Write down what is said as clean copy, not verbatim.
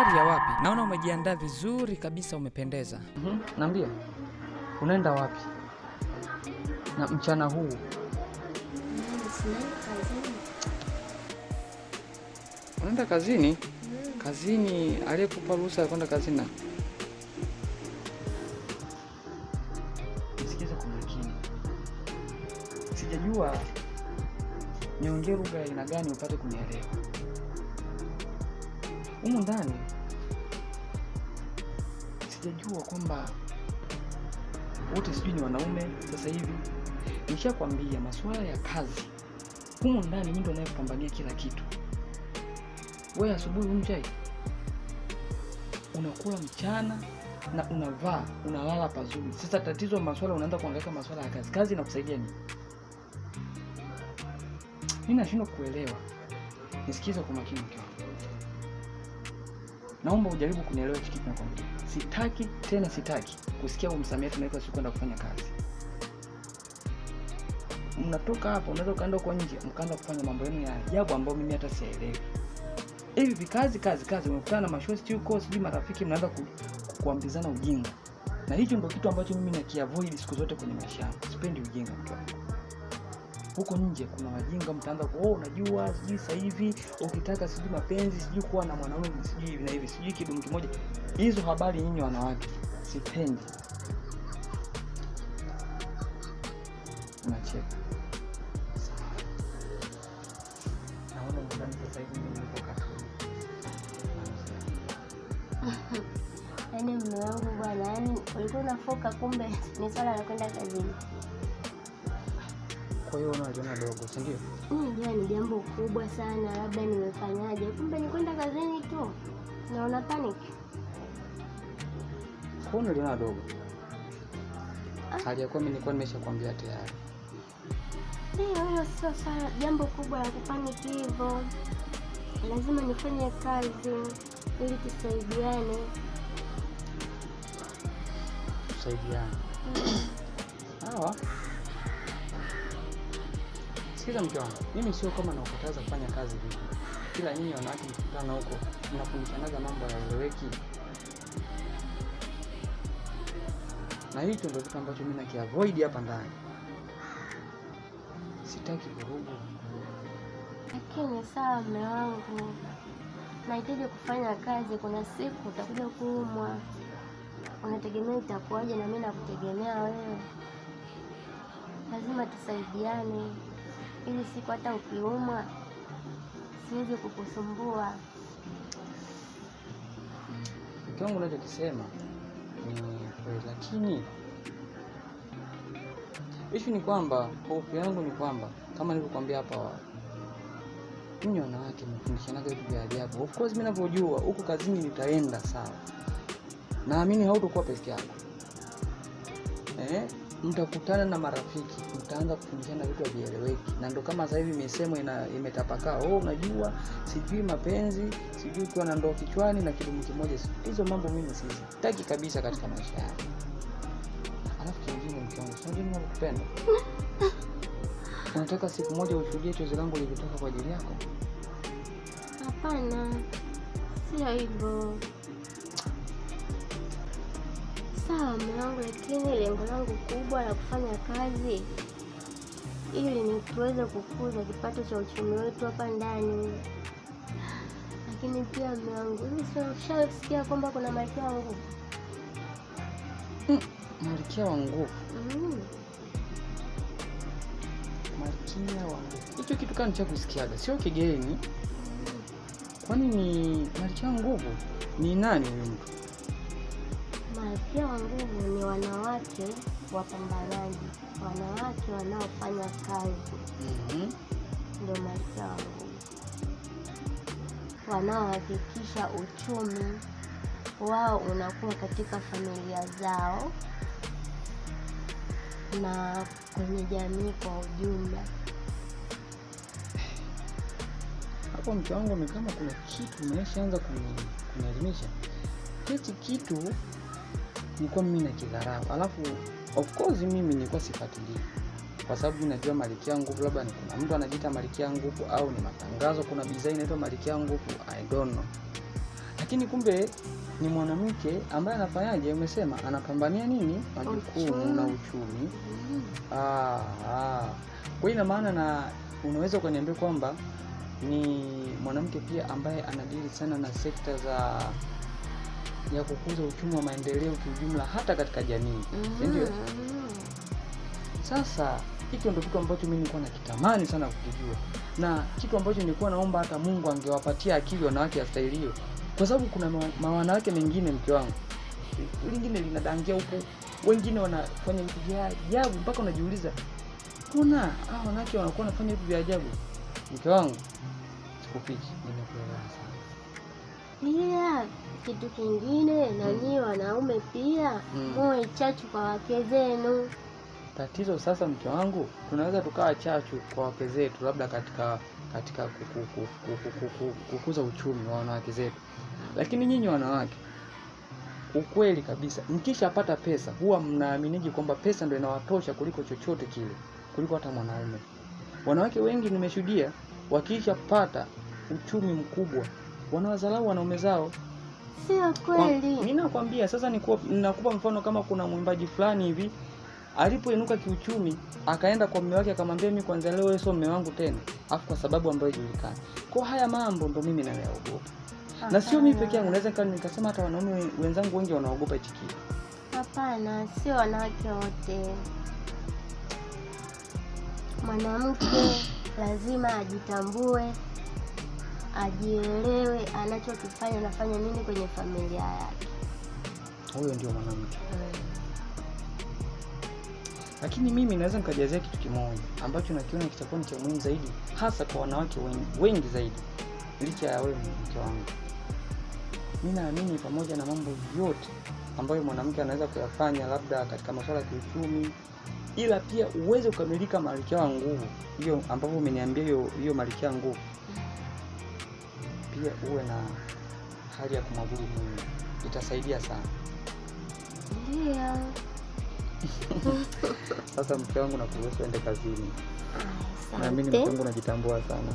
Safari ya wapi? Naona umejiandaa vizuri kabisa, umependeza. Naambia, unaenda wapi na mchana huu? Unaenda kazini? Kazini? Aliyekupa ruhusa ya kwenda kazini? Nisikize kwa makini. Sijajua niongee lugha ya aina gani upate kunielewa. Humu ndani sijajua kwamba wote sijui ni wanaume sasa hivi. Nishakwambia masuala ya kazi humu ndani mimi ndo ninayepambania kila kitu. Wewe asubuhi unjai, unakula mchana na unavaa, unalala pazuri. Sasa tatizo masuala unaanza kuangalia masuala ya kazi. Kazi inakusaidia nini? Mimi nashindwa kuelewa. Nisikize kwa makini mke wangu. Naomba ujaribu kunielewa hiki kitu nakwambia. Sitaki tena, sitaki kusikia umsamiati na siku kwenda kufanya kazi. Mnatoka hapo, unaweza kaenda kwa nje mkaanza kufanya mambo yenu ya ajabu ambayo mimi hata sielewi. Hivi kazi umekutana na mashosti huko, sijui marafiki, mnaanza kuambizana ujinga. Na hicho ndio kitu ambacho mimi nakiavoid siku zote kwenye maisha yangu. Sipendi ujinga mke wangu. Huko nje kuna wajinga, mtaanza unajua sijui sasa hivi ukitaka sijui mapenzi, sijui kuwa na mwanaume sijui hivi na hivi, sijui kidumu kimoja. Hizo habari nyinyi wanawake sipendi. Nacheka. Naona mwanangu sasa hivi niko kazini. Yaani mume wangu bwana, yaani ulikuwa unafoka, kumbe ni swala la kwenda kazini. Kwa hiyo unajiona dogo, si ndio? Ndio, ni jambo kubwa sana, labda nimefanyaje, kumbe ni kwenda kazini tu. Naona panic. Kwa hiyo unajiona dogo. Hali yako mimi nilikuwa nimeshakwambia tayari. Ndio, hiyo sio swala jambo kubwa la kupanic hivyo. Lazima nifanye kazi ili tusaidiane. Tusaidiane. Sawa. Sikiza mke wangu, mimi sio kama nakukataza kufanya kazi hivi. Kila nyinyi wanawake mkutana huko, mnafundishanaga mambo yaeleweki. Na hicho ndio kitu ambacho mimi nakiavoid hapa ndani. Sitaki vurugu. Lakini sawa mume wangu, nahitaji kufanya kazi, kuna siku utakuja kuumwa. Unategemea itakuwaje na mimi nakutegemea wewe. Lazima tusaidiane ili siku hata ukiumwa siwezi kukusumbua. Mke wangu unachokisema ni kweli, lakini issue ni kwamba, hofu yangu ni kwamba kama nilivyokuambia hapa, mimi wanawake mfundishanaga vitu vya ajabu. Of course mimi ninavyojua huko kazini nitaenda sawa. Naamini hautakuwa peke yako. Mtakutana na marafiki, mtaanza kufundishana vitu havieleweki. Na ndo kama sasa hivi misemo imetapakaa. Unajua sijui mapenzi, sijui kuwa na ndoo kichwani na kidumu kimoja. Hizo mambo mimi sitaki kabisa katika maisha yangu. Alafu kingine mke wangu, unajua mimi nakupenda. Unataka siku moja ushuhudie chozi langu lilitoka kwa ajili yako? Hapana, sio hivyo. Sawa mume wangu, lakini lengo langu kubwa la kufanya kazi ili ni tuweze kukuza kipato cha uchumi wetu hapa ndani. Lakini pia mume wangu, hivi ushasikia kwamba kuna malkia wa nguvu? Malkia wa nguvu? Malkia wa nguvu. Hicho kitu kani cha kusikiaga, sio kigeni. Kwani ni malkia wa nguvu? Ni nani huyo mtu? Malkia wa nguvu ni wanawake wapambanaji, wanawake wanaofanya kazi. Ndio malkia wa nguvu. Wanaohakikisha uchumi wao unakuwa katika familia zao na kwenye jamii kwa ujumla. Hapo mke wangu ni kama kuna kitu umeshaanza kunielimisha. Hichi kitu nilikuwa mimi nakidharau. Alafu of course mimi nilikuwa sifuatilii. Kwa sababu najua malkia nguvu labda ni kuna mtu anajiita malkia nguvu au ni matangazo kuna design inaitwa malkia nguvu, I don't know. lakini kumbe ni mwanamke ambaye anafanyaje, umesema anapambania nini, majukumu na uchumi. Kwa hiyo ina maana, na unaweza ukaniambia kwamba ni mwanamke pia ambaye anadili sana na sekta ya kukuza uchumi wa maendeleo kiujumla hata katika jamii, ndio? Sasa hiki ndio kitu ambacho mimi nilikuwa nakitamani sana kukijua, na kitu ambacho nilikuwa naomba hata Mungu angewapatia akili wanawake ya staili hiyo, kwa sababu kuna wanawake mengine, mke wangu, lingine linadangia huko, wengine wanafanya vitu vya ajabu mpaka unajiuliza, kuna wanawake wanakuwa wanafanya vitu vya ajabu. Mke wangu, sikupiki, nimekuelewa sana. Pia kitu kingine, na nyinyi wanaume pia muwe chachu kwa wake zenu. Tatizo sasa, mke wangu, tunaweza tukawa chachu kwa wake zetu labda katika kukuza uchumi wa wanawake zetu, lakini nyinyi wanawake, ukweli kabisa, mkishapata pesa huwa mnaaminiji kwamba pesa ndio inawatosha kuliko chochote kile, kuliko hata mwanaume. Wanawake wengi nimeshuhudia wakishapata uchumi mkubwa wanawadharau wanaume zao. Sio kweli? Mimi nakwambia sasa, ninakupa mfano. Kama kuna mwimbaji fulani hivi alipoinuka kiuchumi, akaenda kwa mume wake akamwambia, mimi kwanza leo wewe sio mume wangu tena, afu kwa sababu ambayo haijulikani. Kwa haya mambo ndo mimi nayaogopa. Na sio mimi peke yangu, naweza nikasema hata wanaume wenzangu wengi wanaogopa hichi kitu. Hapana, sio wanawake wote. Mwanamke lazima ajitambue, ajielewe anachokifanya, anafanya nini kwenye familia yake. Huyo ndio mwanamke. Lakini mimi naweza nikajazia kitu kimoja ambacho nakiona kitakuwa ni cha muhimu zaidi, hasa kwa wanawake wengi zaidi, licha ya wewe mke wangu. Mimi naamini pamoja na mambo yote ambayo mwanamke anaweza kuyafanya labda katika masuala ya kiuchumi, ila pia uweze kukamilika malkia wa nguvu, hiyo ambapo umeniambia hiyo malkia wa nguvu, pia uwe na hali ya kumwabudu Mungu. Itasaidia sana. Ndio. Sasa mke wangu, nakuruhusu ende kazini. Na mimi mke wangu najitambua sana.